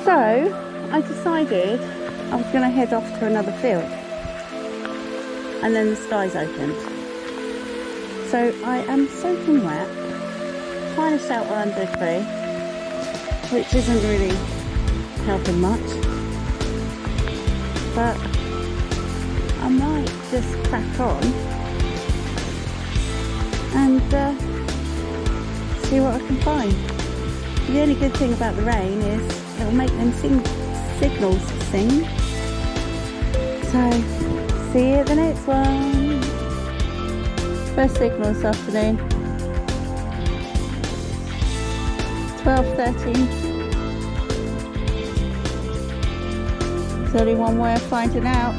So I decided I was going to head off to another field, and then the skies opened. So I am soaking wet, trying to shelter under a tree, which isn't really helping much, but I might just crack on and see what I can find. The only good thing about the rain is it'll make them signals sing. So, see you at the next one. First signal this afternoon. 12:13. There's only one way of finding out.